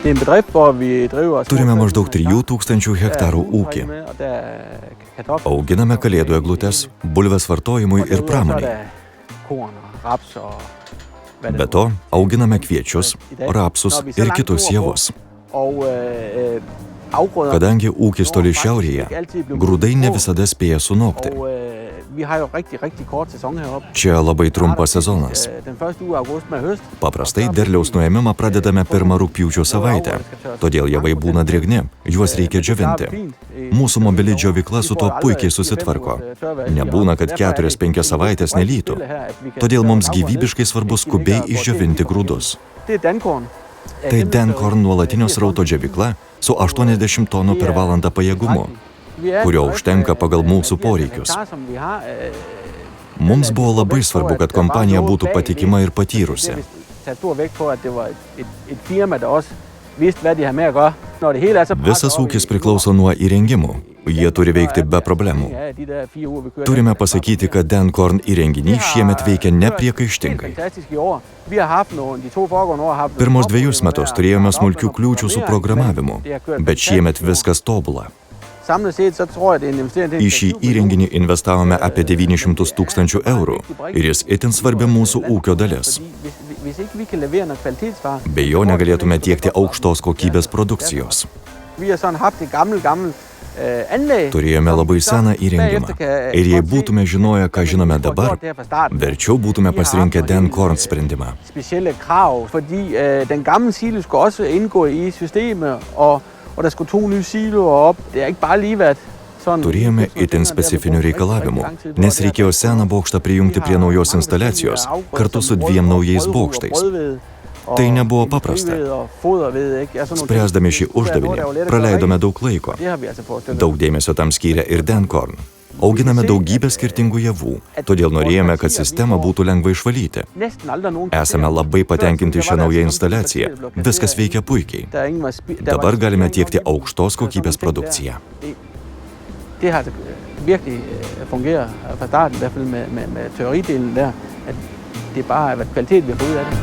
Turime maždaug 3000 hektarų ūkį. Auginame kalėdų eglutes, bulves vartojimui ir pramoniai. Be to, auginame kviečius, rapsus ir kitus javus. Kadangi ūkis toli šiaurėje, grūdai ne visada spėja sunokti. Čia labai trumpas sezonas. Paprastai derliaus nuėmimą pradedame pirmą rugpjūčio savaitę, todėl javai būna drėgni, juos reikia džiovinti. Mūsų mobili džiovykla su to puikiai susitvarko. Nebūna, kad 4-5 savaitės nelytų, todėl mums gyvybiškai svarbu skubiai išdžiovinti grūdus. Tai Denkorn nuolatinio srauto džiovykla su 80 tonų per valandą pajėgumu, kurio užtenka pagal mūsų poreikius. Mums buvo labai svarbu, kad kompanija būtų patikima ir patyrusi. Visas ūkis priklauso nuo įrengimų. Jie turi veikti be problemų. Turime pasakyti, kad Denkorn įrenginiai šiemet veikia nepriekaištingai. Pirmos 2 metus turėjome smulkių kliūčių su programavimu, bet šiemet viskas tobula. Į šį įrenginį investavome apie 900 000 eurų ir jis itin svarbi mūsų ūkio dalis. Be jo negalėtume tiekti aukštos kokybės produkcijos. Turėjome labai seną įrengimą ir jei būtume žinoję, ką žinome dabar, verčiau būtume pasirinkę Denkorn sprendimą. Turėjome itin specifinių reikalavimų, nes reikėjo seną bokštą prijungti prie naujos instaliacijos kartu su 2 naujais bokštais. Tai nebuvo paprasta. Spręsdami šį uždavinį praleidome daug laiko. Daug dėmesio tam skyrė ir Denkorn. Auginame daugybę skirtingų javų, todėl norėjome, kad sistemą būtų lengva išvalyti. Esame labai patenkinti šią naują instaliaciją. Viskas veikia puikiai. Dabar galime tiekti aukštos kokybės produkciją. Det har virkelig fungeret fra starten, i hvert fald med teoridelen der, at det bare har været kvalitet, vi har fået ud af det.